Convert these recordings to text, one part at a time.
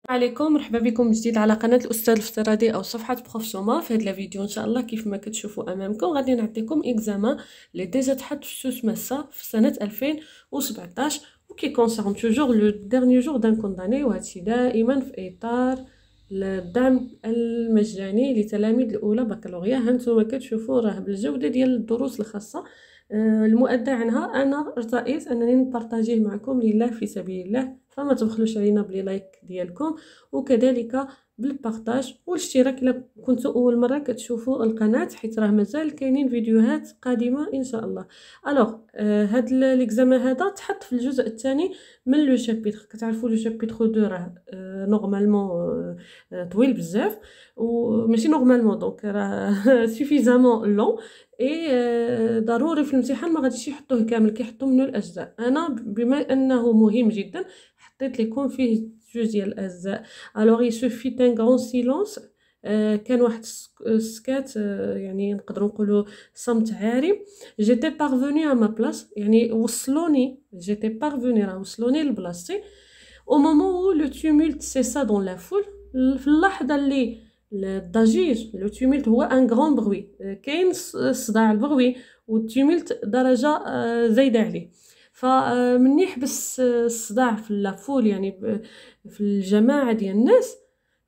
عليكم، مرحبا بكم من جديد على قناة الأستاذ الافتراضي أو صفحة بروف سوما. في هذا الفيديو إن شاء الله كيف ما كتشوفوا أمامكم غادي نعطيكم إكزامان اللي ديجا تحط في سوس مسا في سنة 2017 وكي كونسيرن توجور لو ديرني جور دان كونداني، وهادشي دائما في إطار الدعم المجاني لتلاميذ الأولى بكالوريا. هانتوما كتشوفوا راه بالجودة ديال الدروس الخاصة المؤدى عنها. أنا ارتأيت أنني نبارطاجيه معكم لله في سبيل الله، فما تبخلوش علينا بلي لايك ديالكم وكذلك بالبارطاج والاشتراك الا كنتو اول مره كتشوفوا القناه، حيت راه مازال كاينين فيديوهات قادمه ان شاء الله. الوغ هاد ليكزامان هذا تحط في الجزء الثاني من لو شابيتر. كتعرفوا لو شابيتر 2 راه نورمالمون طويل بزاف، وماشي نورمالمون دونك راه سوفيزامون لون، اي ضروري في الامتحان ما غاديش يحطوه كامل، كيحطوا منه الاجزاء. انا بما انه مهم جدا حطيت لكم فيه جوج ديال الاجزاء. الوغ يسوفي ان غران سيلونس، كان واحد السكات، يعني نقدروا نقولوا صمت عارم. جيتي بارفوني ا ما بلاص، يعني وصلوني، جيتي بارفوني راه وصلوني لبلاصتي au moment où le tumulte cessa dans la foule. في اللحظه اللي الضجيج، لو تيمولت هو ان غران بروي، كاين الصداع البروي والتيمولت درجه زايده عليه. فمني يحبس الصداع في لافول، يعني في الجماعه ديال الناس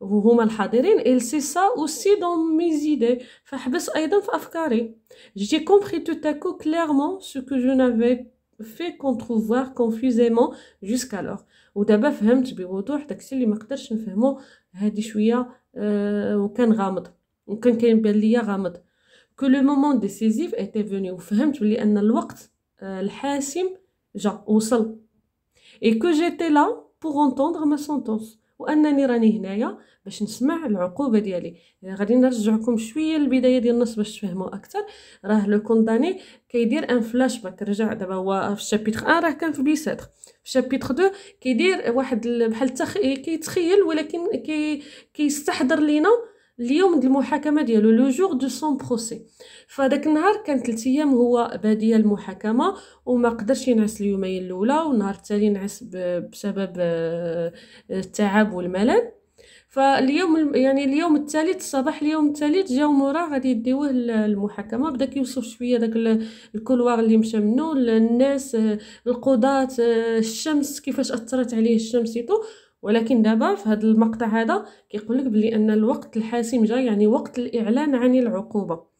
وهما الحاضرين، il cessa aussi dans mes idées، فحبس ايضا في افكاري. j'ai compris tout à coup clairement ce que je n'avais fait qu'entrevoir confusément jusqu'alors. ودابا فهمت بوضوح داكشي اللي ما قدرتش نفهمو هادي شويه، وكان غامض، وكان كيبان ليا غامض. que le moment décisif était venu، وفهمت بلي ان الوقت الحاسم جا وصل. et que j'étais là pour entendre ma sentence، وانني راني هنايا باش نسمع العقوبه ديالي. غادي نرجعكم شويه للبدايه ديال النص باش تفهموا اكثر. راه لو كونداني كيدير ان فلاش باك، رجع دابا هو في الشابيتر 1 راه كان في بيساتر، في الشابيتر 2 كيدير واحد بحال كيتخيل، ولكن كيستحضر لينا اليوم د المحاكمه ديالو، لو جور دو سون بروسي. فداك النهار كان 3 ايام هو باديه المحاكمه وما قدرش ينعس اليومين الاولى، والنهار التالي نعس بسبب التعب والملل. فاليوم يعني اليوم الثالث، صباح اليوم الثالث جاو مورا غادي يديوه المحاكمه. بدا كيوصف شويه داك الكولوار اللي مشى منه، الناس، القضاة، الشمس كيفاش اثرت عليه الشمس يطو. ولكن دابا في هذا المقطع هذا كيقول لك بلي ان الوقت الحاسم جا، يعني وقت الاعلان عن العقوبه.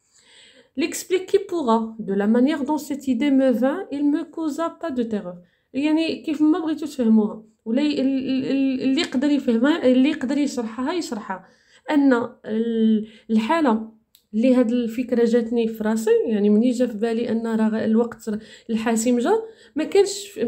l'expliquer pourra de la manière dont cette idée me vint, il me causa pas de terreur. يعني كيف ما بغيتو تفهموها، ولا اللي يقدر يفهمها، اللي يقدر يشرحها ان الحاله اللي هاد الفكره جاتني في راسي، يعني مني جا في بالي ان راه الوقت الحاسم جا، ما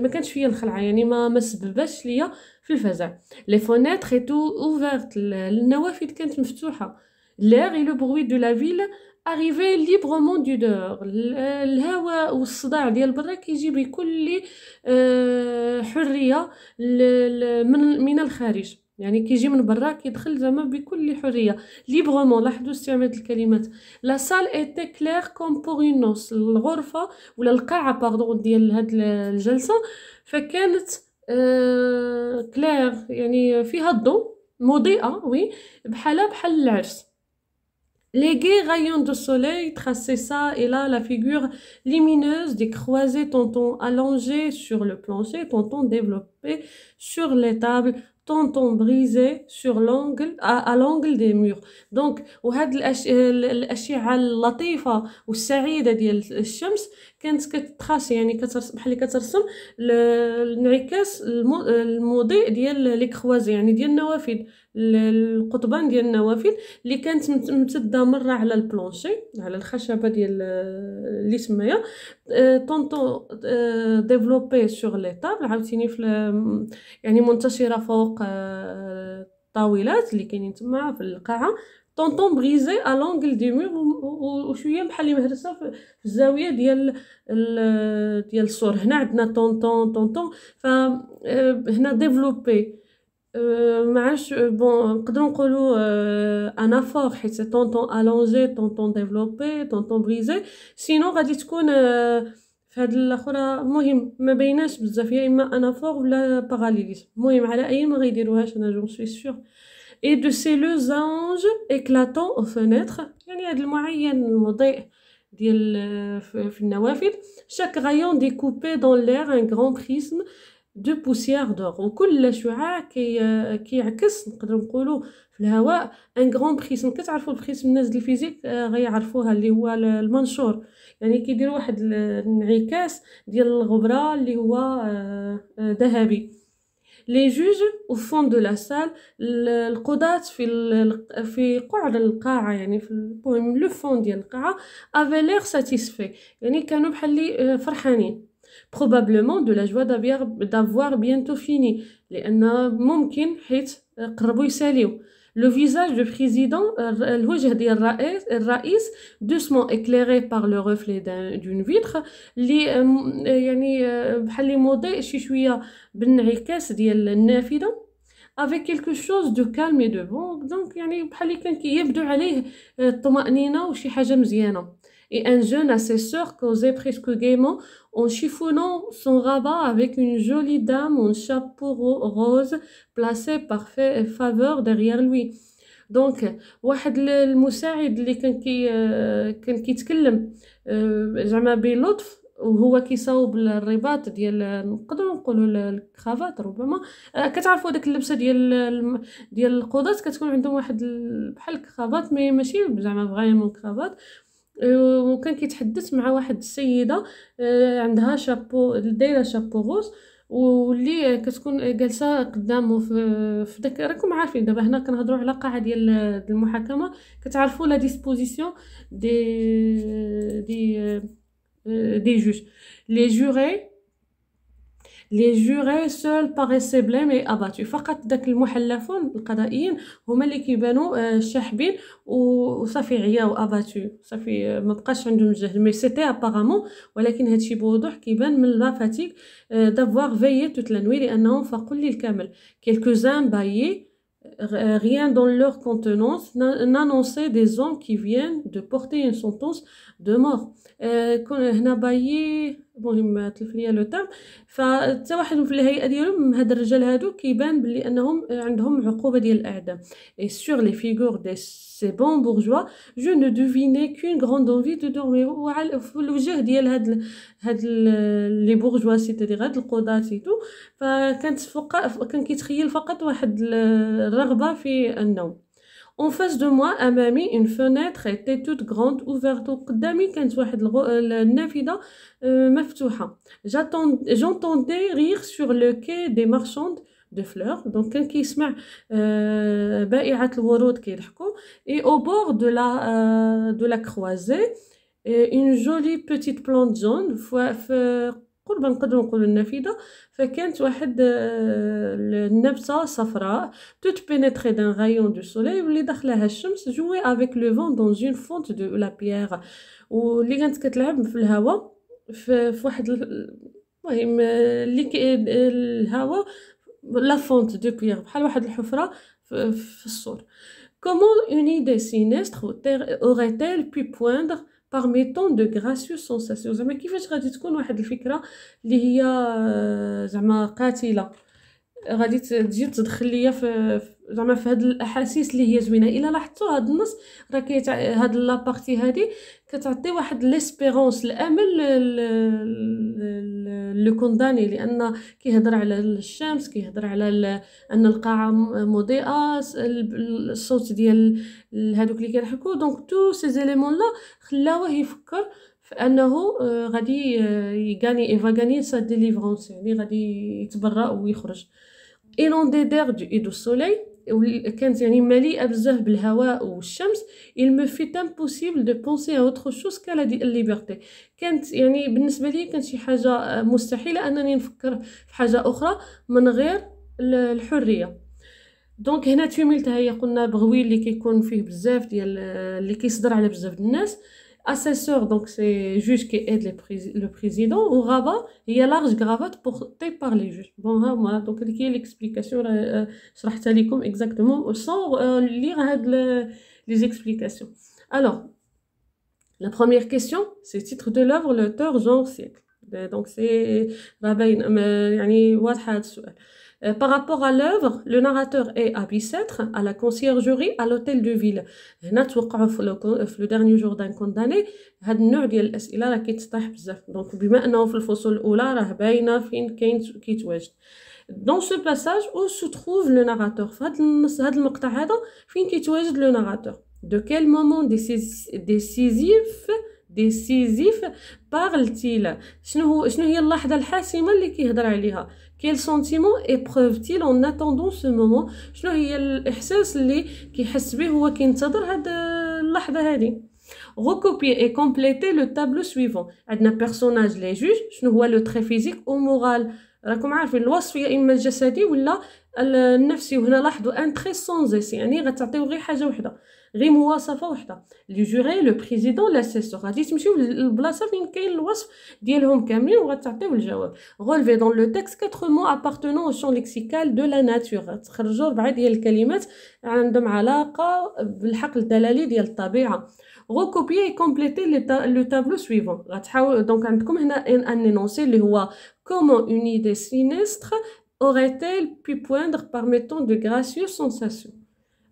كانش فيا الخلعه، يعني ما سببش ليا في الفزع. لي فونيتر اي تو اوفرت، النوافذ كانت مفتوحه. l'air et le bruit de la ville arrivé librement du dehors، الهواء والصداع ديال برا كيجي بكل حريه من الخارج، يعني كيجي من برا كيدخل زعما بكل حريه. ليبرمون، لاحظوا استعمال الكلمات. لا سال ايتي كلير كوم بور اون نوس، الغرفه ولا القاعه باردون ديال هاد الجلسه فكانت كلير، يعني فيها الضوء، مضيئه، وي بحال العرس. Les gais rayons de soleil traçaient ça et là la figure lumineuse des croisés, tantôt allongés sur le plancher, tantôt développés sur les tables, tantôt brisés sur à l'angle des murs. Donc وهاد الأشعة اللطيفة والسعيدة ديال الشمس كانت كتخاص، يعني بحال اللي كترسم الانعكاس المضيء ديال لي كروازي، يعني ديال النوافذ، القضبان ديال النوافذ اللي كانت ممتده مره على البلونشي، على الخشبه ديال اللي سمايا، طونطون ديفلوبي سور لي طابل، عاوتاني يعني منتشره فوق الطاولات اللي كاينين تما في القاعه. طونطون بريزي ا لونغل دي مور، وشويه بحال اللي مهرسه في الزاويه ديال السور. هنا عندنا طونطون، فهنا ديفلوبي معاش بون نقدروا نقولوا ان افور، حيت سي طونطون الونجي، طونطون ديفلوبي، طونطون بريزي. سينو غادي تكون في هاد الاخرى مهم ما بيناش بزاف، يا اما انافور ولا باراليليزم. المهم على اي ما غيديروهاش انا جو سوي سور. et de ces losanges éclatants aux fenêtres، يعني هاد المعين المضيء ديال في النوافذ. chaque rayon découpé dans l'air un grand prisme de poussière d'or، وكل شعاع كيعكس نقدروا نقولوا في الهواء ان غران بريزم. كتعرفوا البريزم الناس ديال الفيزيك غيعرفوها، اللي هو المنشور، يعني كيديروا واحد الانعكاس ديال الغبره اللي هو ذهبي. لي جوج او فون دو لا سال، القضاة في قعر القاعه، يعني في المهم لو فون ديال القاعه افي لير ساتيسفي، يعني كانوا بحال اللي فرحانين. probablement de la joie d'avoir bientôt fini، لأن ممكن حيت قربوا يساليو. le visage du président، الوجه ديال الرئيس doucement éclairé par le reflet d'une vitre، اللي يعني بحال اللي مضيء شي شويه بالانعكاس ديال النافذه. avec quelque chose de calme et de bon، donc يعني بحال اللي كان كيبدو عليه الطمأنينة وشي حاجة مزيانة. et un jeune assesseur causait presque gaiement en chiffonnant son rabat avec une jolie dame en chapeau rose placée par faveur derrière lui. دونك واحد المساعد اللي كان كيتكلم زعما بلطف وهو كيصاوب الرباط ديال نقدروا نقولوا الكرافات ربما. كتعرفوا داك اللبسه ديال القضاة كتكون عندهم واحد بحال الكرافات ماشي زعما فريمون كرافات. وكان كيتحدث مع واحد السيده عندها شابو دايره شابو غوز، واللي كتكون جالسه قدامه في داك. راكم عارفين دابا هنا كنهضروا على قاعه ديال المحاكمه، كتعرفوا لا ديسبوزيسيون دي جوج. les jurés seuls paraissaient blêmes et abattus، فقط داك المحلفون القضائيين هما اللي كيبانوا شاحبين وصافي عياو اباتو، صافي ما بقاش عندهم جهد. مي سيتي ابارامون، ولكن هادشي بوضوح كيبان من لا فاتيك دافوار فيي توت لا نوي، لانهم فاقوا الليل كامل. quelques-uns bâillaient، rien dans leur contenance n'annonçait des hommes qui viennent de porter une sentence de mort. هنا بايي مهم تلف ليا لو تام. فتا واحد في الهيئه ديالهم هاد الرجال هادو كيبان بلي انهم عندهم عقوبه ديال الاعدام. et sur les figures de ces bons bourgeois je ne devinais qu'une grande envie de dormir. وعلى في الوجه ديال هاد لي بورجوا سيتادير هاد القضاة سيتو، فكانت كان كيتخيل فقط واحد الرغبه في النوم. en face de moi امامي une fenêtre était toute grande ouverte، قدامي كانت واحد النافذه مفتوحه. j'entendais rire sur le quai des marchands de fleurs، donc كان كيسمع بائعه الورود كيضحكوا. et au bord de la croisée une jolie petite plante jaune، قرب نقدروا نقولوا النافذه فكانت واحد النبته صفراء toute pénétrée d'un rayon du soleil، واللي دخلها الشمس. jouer avec le vent dans une fente de la pierre، واللي كانت كتلعب في الهواء في واحد المهم اللي الهواء لا فونت دو بيير بحال واحد الحفره في السور. comment une idée sinistre aurait-elle pu poindre parmi tant de gracieuses sensations؟ زعما كيفاش غادي تكون واحد الفكره اللي هي زعما قاتله غادي تجي تدخل ليا في زعما في هاد الاحاسيس اللي هي زوينه. الا لاحظتوا هاد النص راه هاد لابارتي هادي كتعطي واحد ليسبيرونس الامل لو كونداني، لان كيهضر على الشمس، كيهضر على ان القاعه مضيئه، الصوت ديال هادوك اللي كيضحكوا. دونك تو سي زيليمون لا خلاوه يفكر في انه غادي يغاني غاني سا ديليفرونس، يعني غادي يتبرأ ويخرج. inondé d'air et de soleil، كانت يعني مليئة بزاف بالهواء والشمس. il me fut impossible de penser à autre chose qu'à la liberté، كانت يعني بالنسبة لي كانت شي حاجة مستحيلة أنني نفكر في حاجة أخرى من غير الحرية. دونك هنا تيميلت هي قلنا بغوي اللي كيكون فيه بزاف ديال اللي كيصدر على بزاف د الناس. assesseur donc c'est juge qui aide le président. au rabat il y a large cravate portée par les juges. bon ها donc هي l'explication شرحتها لكم exactement sans lire les explications. alors la première question c'est titre de l'œuvre, l'auteur, genre, siècle. دونك سي راه باين يعني واضحه هذا السؤال. Par rapport à l'œuvre, le narrateur est à Bicêtre, à la conciergerie, à l'hôtel de ville. هنا توقعوا في لو dernier jour d'un condamné. هاد النوع ديال الاسئله راه كيتطرح بزاف، دونك بما انه في الفصول الاولى راه باينه فين كاين كيتواجد. Dans ce passage où se trouve le narrateur. في هاد المقطع هذا فين كيتواجد le narrateur. De quel moment décisif parle-t-il؟ شنو هي اللحظة الحاسمة اللي كيهضر عليها؟ Quel sentiment éprouve-t-il en attendant ce moment؟ شنو هي الإحساس اللي كيحس به هو كينتظر هاد اللحظة هذه؟ Recopier et compléter le tableau suivant. عندنا personnage les juges، شنو هو le trait physique ou moral؟ راكم عارفين الوصف يا اما الجسدي ولا النفسي، وهنا لاحظوا ان تري سونزيس يعني غتعطيو غير حاجه وحده، غير مواصفه وحده. لي جوري لو بريزيدون لاسيسور، غادي تمشيو للبلاصه فين كاين الوصف ديالهم كاملين وغتعطيو الجواب. غولفي دون لو تكست 4 مو ابارتونون او شون ليكسيكال دو لا ناتور، غتخرجوا 4 ديال الكلمات عندهم علاقه بالحقل الدلالي ديال الطبيعه. recopier et compléter le tableau suivant. Donc عندكم هنا un énoncé اللي هو comment une idée sinistre aurait-elle pu poindre permettant de gracieuses sensations.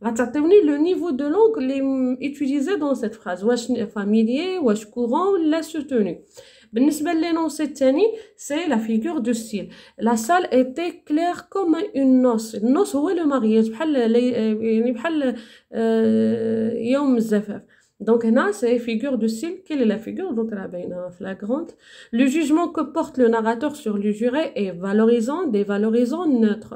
غتعطيوني le niveau de langue اللي utilisé dans cette phrase، واش familier واش courant ولا soutenu. بالنسبه للénoncé الثاني c'est la figure de style. La salle était claire comme une noce. النوس هو le mariage، بحال يعني بحال يوم الزفاف. Donc هنا c'est figure de style. Quelle est la figure؟ Donc elle est bien flagrante. Le jugement que porte le narrateur sur le juré est valorisant, dévalorisant, neutre.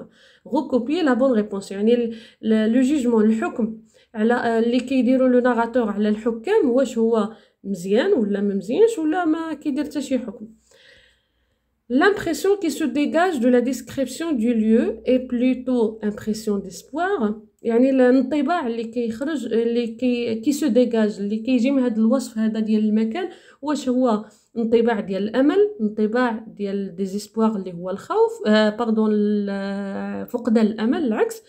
Recopier la bonne réponse. يعني le jugement الحكم على اللي كيديروا le narrateur على الحكام واش هو مزيان ولا ما مزيانش ولا ما كيدير حتى شي حكم. L'impression qui se dégage de la description du lieu est plutôt impression d'espoir. يعني الانطباع اللي كيخرج اللي كي سو ديغاج اللي كيجي من هذا الوصف هذا ديال المكان، واش هو انطباع ديال الامل، انطباع ديال ديزيسبوار اللي هو الخوف فقدان الامل العكس،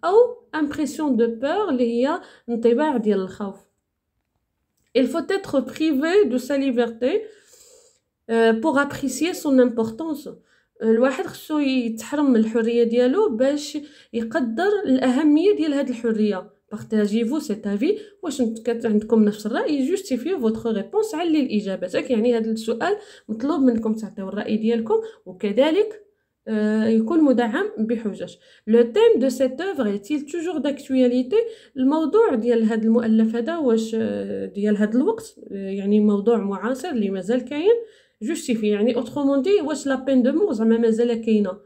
او امبرسيون دو بور اللي هي انطباع ديال الخوف. Il faut être privé de sa liberté pour apprécier son importance. الواحد خصو يتحرم من الحريه ديالو باش يقدر الاهميه ديال هذه الحريه. بارطاجيفو سيت افي، واش عندكم نفس الراي؟ جوستيفيو فوتر ريبونس، علي الاجابه. يعني هذا السؤال مطلوب منكم تعطيو الراي ديالكم وكذلك يكون مدعم بحجج. لو تيم دو سيت اوفر ايتيل توجور داكتواليتي؟ الموضوع ديال هذا المؤلف هذا واش ديال هذا الوقت يعني موضوع معاصر اللي مازال كاين. جوستيفي يعني اوترومون دي واش لا بين دو مور زعما مازال كاينه،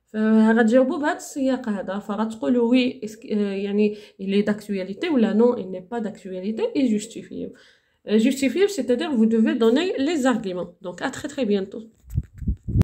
فغتجاوبوا بهذا السياق هذا، فغتقولوا وي يعني il est d'actualité ولا non il n'est pas d'actualité et justifier. Justifier c'est-à-dire vous devez donner les arguments. Donc à très bientôt.